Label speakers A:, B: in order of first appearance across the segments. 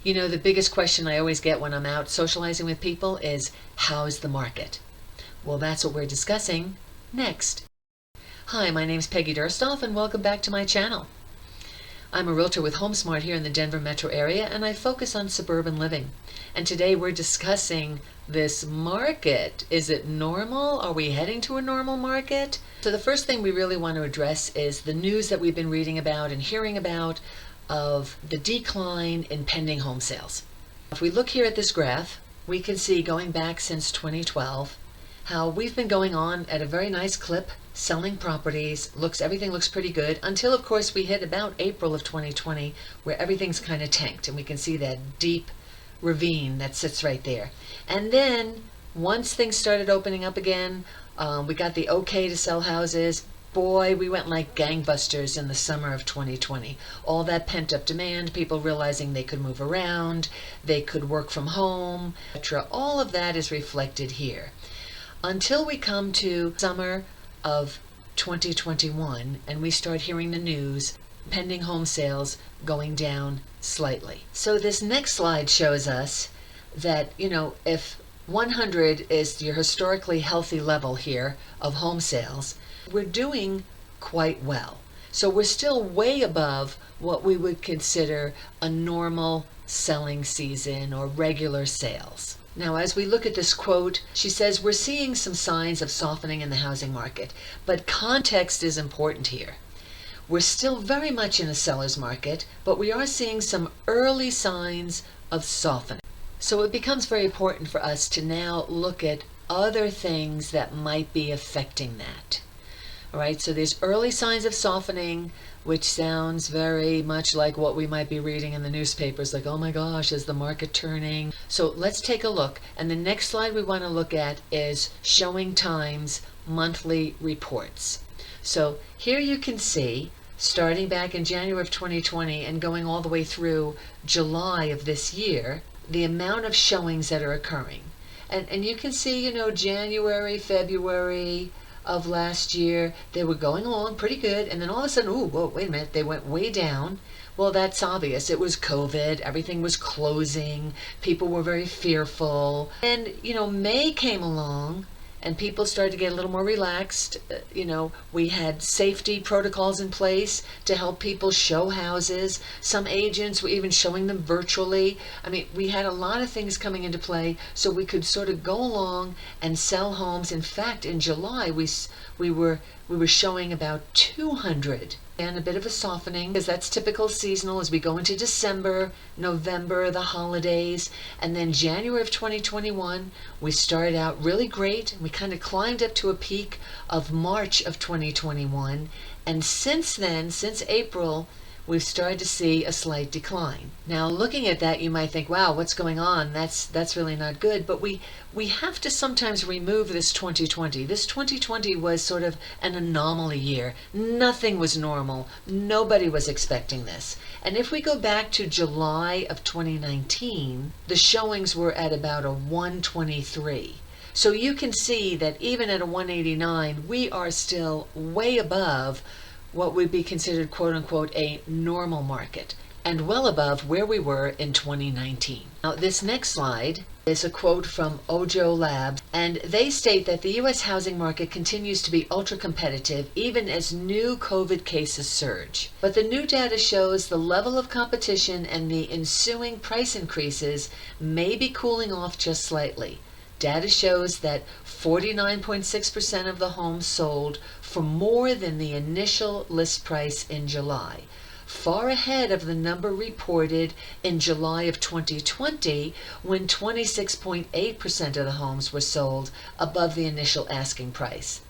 A: You know, the biggest question I always get when I'm out socializing with people is, how's the market? Well, that's what we're discussing next. Hi, my name's Peggy Durstoff, and welcome back to my channel. I'm a realtor with HomeSmart here in the Denver metro area, and I focus on suburban living. And today we're discussing this market. Is it normal? Are we heading to a normal market? So the first thing we really want to address is the news that we've been reading about and hearing about of the decline in pending home sales. If we look here at this graph, we can see going back since 2012 how we've been going on at a very nice clip, selling properties. Everything looks pretty good until, of course, we hit about April of 2020 where everything's kind of tanked, and we can see that deep ravine that sits right there. And then once things started opening up again, we got the okay to sell houses. Boy, we went like gangbusters in the summer of 2020. All that pent-up demand, people realizing they could move around, they could work from home, etc. All of that is reflected here. Until we come to summer of 2021 and we start hearing the news, pending home sales going down slightly. So this next slide shows us that, if 100 is your historically healthy level here of home sales, we're doing quite well. So we're still way above what we would consider a normal selling season or regular sales. Now, as we look at this quote, she says, we're seeing some signs of softening in the housing market, but context is important here. We're still very much in a seller's market, but we are seeing some early signs of softening. So it becomes very important for us to now look at other things that might be affecting that. All right, so there's early signs of softening, which sounds very much like what we might be reading in the newspapers, like, oh my gosh, is the market turning? So let's take a look. And the next slide we want to look at is Showing Time's monthly reports. So here you can see, starting back in January of 2020 and going all the way through July of this year, the amount of showings that are occurring. And you can see, January, February of last year, they were going along pretty good, and then all of a sudden, whoa, wait a minute, they went way down. Well, that's obvious. It was COVID, everything was closing, people were very fearful. And, May came along, and people started to get a little more relaxed. We had safety protocols in place to help people show houses. Some agents were even showing them virtually. I mean, we had a lot of things coming into play so we could sort of go along and sell homes. In fact, in July, we were showing about 200. And a bit of a softening, because that's typical seasonal as we go into December, November, the holidays, and then January of 2021, we started out really great. We kind of climbed up to a peak of March of 2021, and since then, since April, we've started to see a slight decline. Now, looking at that, you might think, wow, what's going on? That's really not good. But we have to sometimes remove this 2020. This 2020 was sort of an anomaly year. Nothing was normal. Nobody was expecting this. And if we go back to July of 2019, the showings were at about a 123. So you can see that even at a 189, we are still way above what would be considered, quote unquote, a normal market, and well above where we were in 2019. Now, this next slide is a quote from Ojo Labs, and they state that the U.S. housing market continues to be ultra competitive even as new COVID cases surge. But the new data shows the level of competition and the ensuing price increases may be cooling off just slightly. Data shows that 49.6% of the homes sold for more than the initial list price in July, far ahead of the number reported in July of 2020, when 26.8% of the homes were sold above the initial asking price,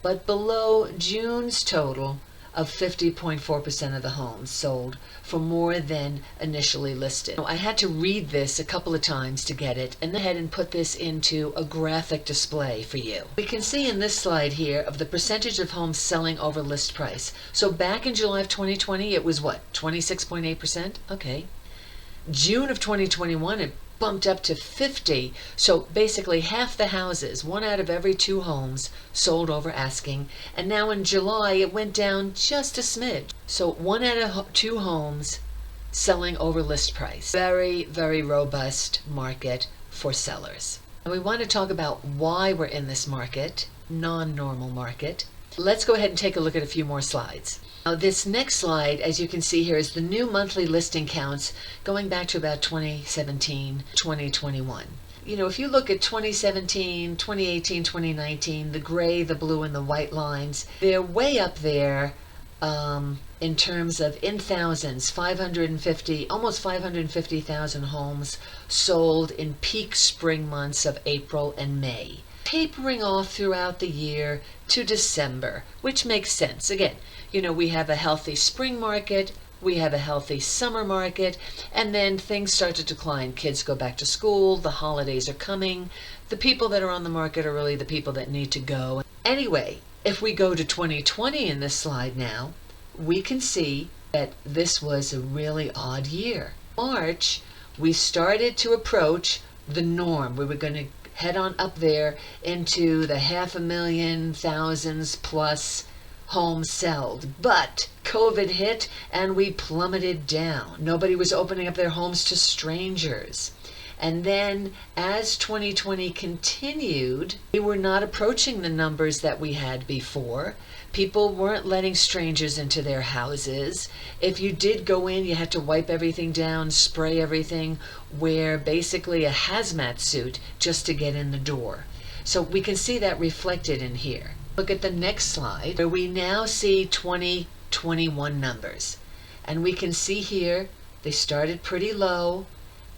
A: but below June's total of 50.4% of the homes sold for more than initially listed. I had to read this a couple of times to get it, and then ahead and put this into a graphic display for you. We can see in this slide here of the percentage of homes selling over list price. So back in July of 2020, it was what, 26.8%? Okay. June of 2021, it bumped up to 50. So basically half the houses, 1 out of every 2 homes, sold over asking. And now in July, it went down just a smidge. So 1 out of 2 homes selling over list price. Very, very robust market for sellers. And we want to talk about why we're in this market, non-normal market. Let's go ahead and take a look at a few more slides. Now this next slide, as you can see here, is the new monthly listing counts going back to about 2017, 2021. You know, if you look at 2017, 2018, 2019, the gray, the blue, and the white lines, they're way up there in terms of in thousands, 550, almost 550,000 homes sold in peak spring months of April and May, tapering off throughout the year to December, which makes sense. Again, you know, we have a healthy spring market, we have a healthy summer market, and then things start to decline. Kids go back to school, the holidays are coming. The people that are on the market are really the people that need to go. Anyway, if we go to 2020 in this slide now, we can see that this was a really odd year. March, we started to approach the norm. We were going to head on up there into the 500,000, thousands plus homes sold. But COVID hit and we plummeted down. Nobody was opening up their homes to strangers. And then as 2020 continued, we were not approaching the numbers that we had before. People weren't letting strangers into their houses. If you did go in, you had to wipe everything down, spray everything, wear basically a hazmat suit just to get in the door. So we can see that reflected in here. Look at the next slide, where we now see 2021 numbers. And we can see here, they started pretty low.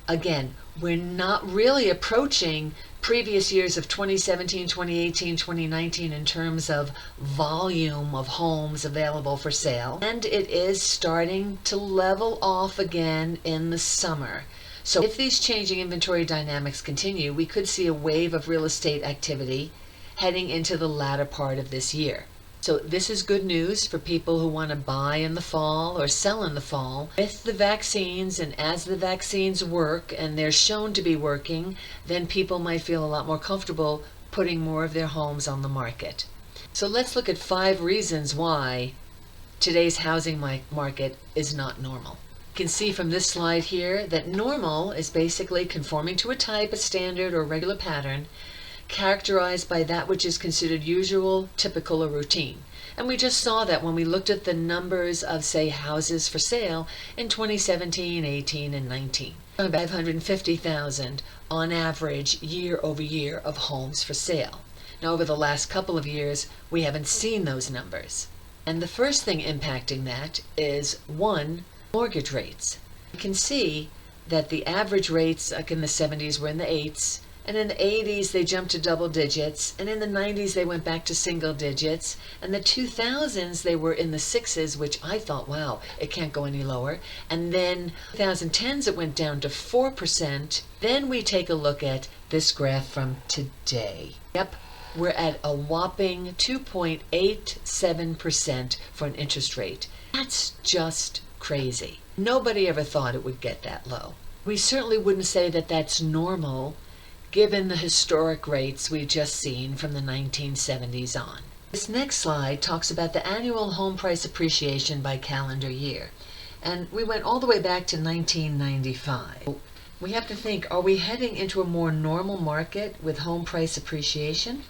A: Again, we're not really approaching previous years of 2017, 2018, 2019 in terms of volume of homes available for sale. And it is starting to level off again in the summer. So if these changing inventory dynamics continue, we could see a wave of real estate activity heading into the latter part of this year. So this is good news for people who want to buy in the fall or sell in the fall. With the vaccines, and as the vaccines work and they're shown to be working, then people might feel a lot more comfortable putting more of their homes on the market. So let's look at 5 reasons why today's housing market is not normal. You can see from this slide here that normal is basically conforming to a type, a standard, or regular pattern, characterized by that which is considered usual, typical, or routine. And we just saw that when we looked at the numbers of, say, houses for sale in 2017, 18, and 19. About 550,000 on average year over year of homes for sale. Now over the last couple of years, we haven't seen those numbers. And the first thing impacting that is, 1, mortgage rates. You can see that the average rates, like in the 70s, were in the 8s. And in the 80s, they jumped to double digits. And in the 90s, they went back to single digits. And the 2000s, they were in the 6s, which I thought, wow, it can't go any lower. And then 2010s, it went down to 4%. Then we take a look at this graph from today. Yep, we're at a whopping 2.87% for an interest rate. That's just crazy. Nobody ever thought it would get that low. We certainly wouldn't say that that's normal, given the historic rates we've just seen from the 1970s on. This next slide talks about the annual home price appreciation by calendar year. And we went all the way back to 1995. We have to think, are we heading into a more normal market with home price appreciation?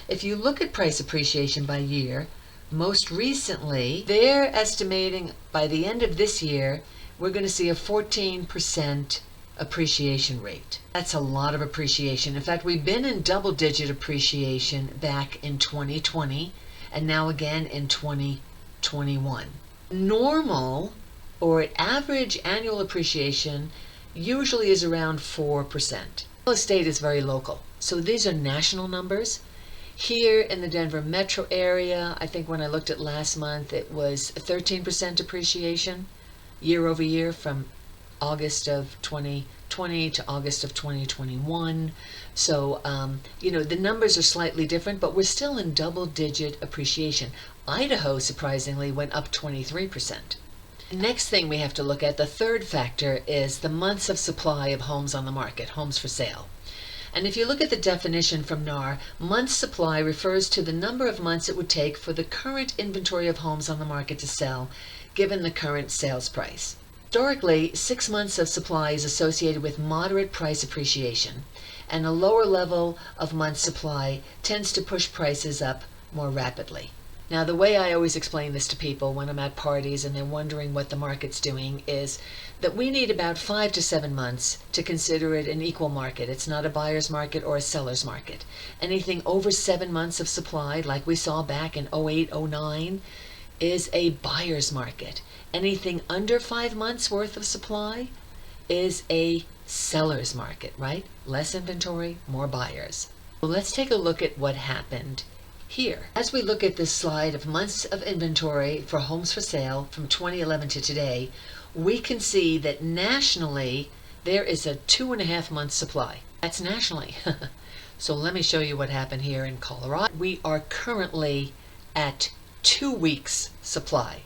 A: If you look at price appreciation by year, most recently, they're estimating by the end of this year, we're going to see a 14% appreciation rate. That's a lot of appreciation. In fact, we've been in double-digit appreciation back in 2020 and now again in 2021. Normal or average annual appreciation usually is around 4%. Real estate is very local, so these are national numbers. Here in the Denver metro area, I think when I looked at last month, it was 13% appreciation year over year from August of 2020 to August of 2021. So, you know, the numbers are slightly different, but we're still in double-digit appreciation. Idaho, surprisingly, went up 23%. Next thing we have to look at, the third factor, is the months of supply of homes on the market, homes for sale. And if you look at the definition from NAR, months supply refers to the number of months it would take for the current inventory of homes on the market to sell, given the current sales price. Historically, 6 months of supply is associated with moderate price appreciation, and a lower level of month supply tends to push prices up more rapidly. Now, the way I always explain this to people when I'm at parties and they're wondering what the market's doing is that we need about 5 to 7 months to consider it an equal market. It's not a buyer's market or a seller's market. Anything over 7 months of supply, like we saw back in 08, 09, is a buyer's market. Anything under 5 months worth of supply is a seller's market, right? Less inventory, more buyers. Well, let's take a look at what happened here. As we look at this slide of months of inventory for homes for sale from 2011 to today, we can see that nationally there is a 2.5 month supply. That's nationally. So let me show you what happened here in Colorado. We are currently at 2 weeks supply.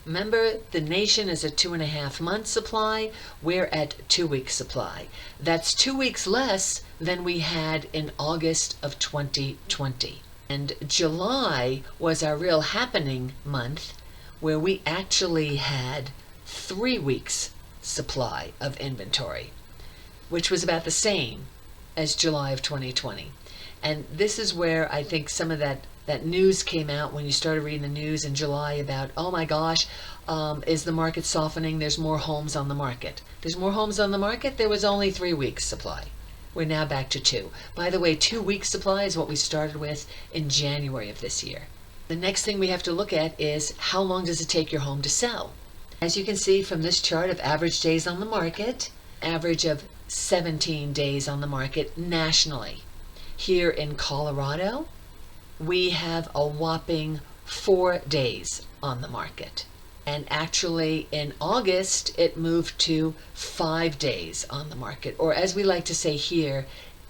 A: Remember, the nation is a 2.5 month supply. We're at 2 weeks supply. That's 2 weeks less than we had in August of 2020. And July was our real happening month, where we actually had 3 weeks supply of inventory, which was about the same as July of 2020. And this is where I think some of that news came out when you started reading the news in July about, oh my gosh, is the market softening? There's more homes on the market. There's more homes on the market? There was only 3 weeks supply. We're now back to 2. By the way, 2 weeks supply is what we started with in January of this year. The next thing we have to look at is how long does it take your home to sell? As you can see from this chart of average days on the market, average of 17 days on the market nationally. Here in Colorado, we have a whopping 4 days on the market. And actually in August, it moved to 5 days on the market, or as we like to say here,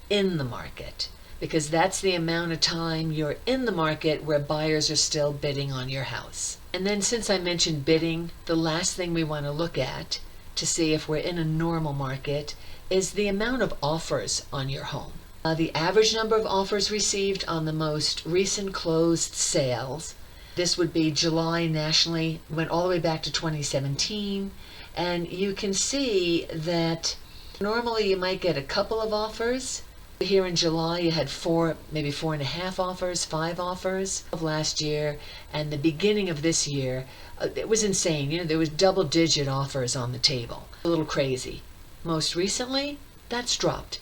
A: in the market, because that's the amount of time you're in the market where buyers are still bidding on your house. And then since I mentioned bidding, the last thing we want to look at to see if we're in a normal market is the amount of offers on your home. The average number of offers received on the most recent closed sales, this would be July nationally, went all the way back to 2017, and you can see that normally you might get a couple of offers. Here in July you had 4, maybe 4.5 offers, 5 offers of last year, and the beginning of this year, it was insane. You know, there was double-digit offers on the table. A little crazy. Most recently, that's dropped.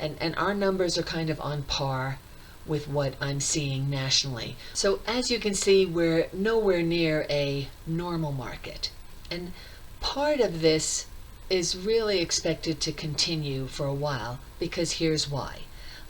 A: And our numbers are kind of on par with what I'm seeing nationally. So as you can see, we're nowhere near a normal market. And part of this is really expected to continue for a while, because here's why.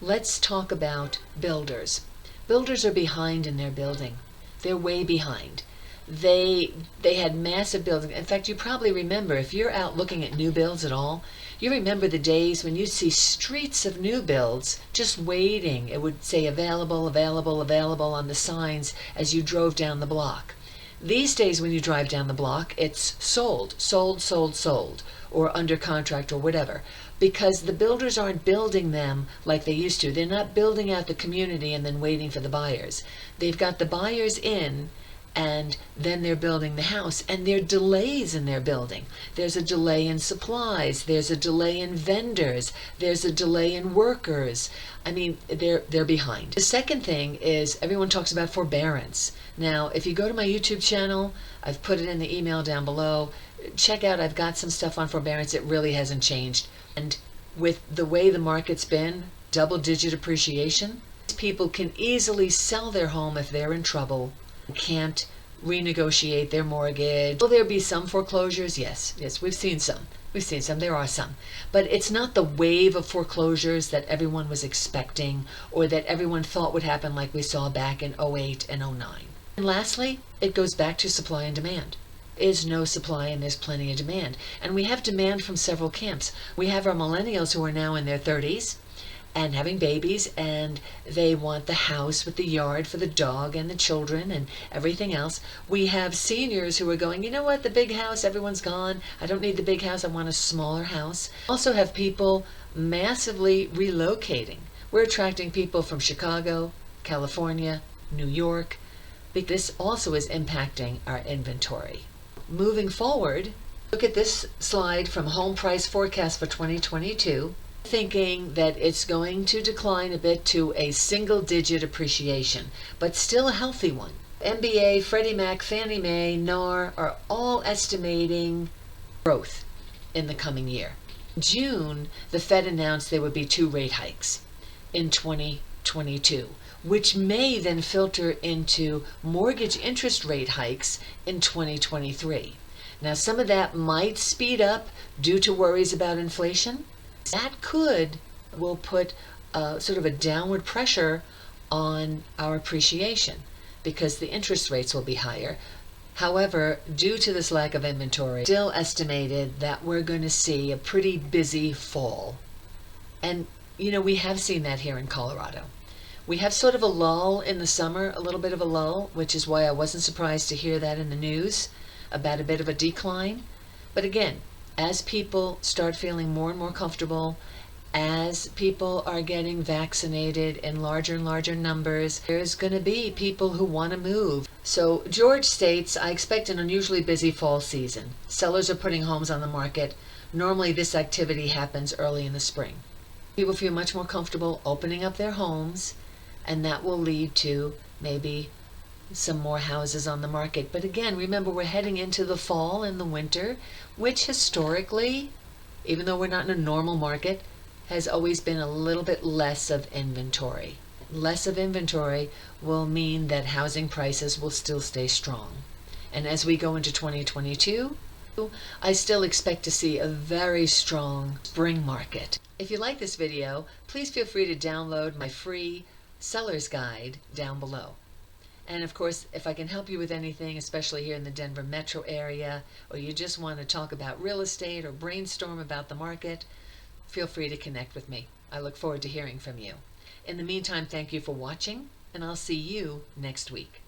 A: Let's talk about builders. Builders are behind in their building. They're way behind. They had massive building. In fact, you probably remember, if you're out looking at new builds at all, you remember the days when you'd see streets of new builds just waiting. It would say available, available, available on the signs as you drove down the block. These days when you drive down the block, it's sold, sold, sold, sold, or under contract or whatever, because the builders aren't building them like they used to. They're not building out the community and then waiting for the buyers. They've got the buyers in, and then they're building the house, and there are delays in their building. There's a delay in supplies, there's a delay in vendors, there's a delay in workers. I mean, they're behind. The second thing is everyone talks about forbearance. Now, if you go to my YouTube channel, I've put it in the email down below. Check out, I've got some stuff on forbearance. It really hasn't changed. And with the way the market's been, double-digit appreciation, people can easily sell their home if they're in trouble, can't renegotiate their mortgage. Will there be some foreclosures? Yes, we've seen some. There are some. But it's not the wave of foreclosures that everyone was expecting or that everyone thought would happen like we saw back in 08 and 09. And lastly, it goes back to supply and demand. There is no supply and there's plenty of demand. And we have demand from several camps. We have our millennials who are now in their 30s and having babies, and they want the house with the yard for the dog and the children and everything else. We have seniors who are going, you know what, the big house, everyone's gone. I don't need the big house, I want a smaller house. Also have people massively relocating. We're attracting people from Chicago, California, New York. This also is impacting our inventory. Moving forward, Look at this slide from Home Price Forecast for 2022, thinking that it's going to decline a bit to a single-digit appreciation, but still a healthy one. MBA, Freddie Mac, Fannie Mae, NAR are all estimating growth in the coming year. In June, the Fed announced there would be 2 rate hikes in 2022, which may then filter into mortgage interest rate hikes in 2023. Now, some of that might speed up due to worries about inflation. That will put sort of a downward pressure on our appreciation because the interest rates will be higher. However, due to this lack of inventory, still estimated that we're going to see a pretty busy fall. And, we have seen that here in Colorado. We have sort of a lull in the summer, a little bit of a lull, which is why I wasn't surprised to hear that in the news about a bit of a decline. But again, as people start feeling more and more comfortable, as people are getting vaccinated in larger and larger numbers, there's going to be people who want to move. So George states, I expect an unusually busy fall season. Sellers are putting homes on the market. Normally this activity happens early in the spring. People feel much more comfortable opening up their homes, and that will lead to maybe some more houses on the market. But again, remember, we're heading into the fall and the winter, which historically, even though we're not in a normal market, has always been a little bit less of inventory. Less of inventory will mean that housing prices will still stay strong. And as we go into 2022, I still expect to see a very strong spring market. If you like this video, please feel free to download my free seller's guide down below. And of course, if I can help you with anything, especially here in the Denver metro area, or you just want to talk about real estate or brainstorm about the market, feel free to connect with me. I look forward to hearing from you. In the meantime, thank you for watching, and I'll see you next week.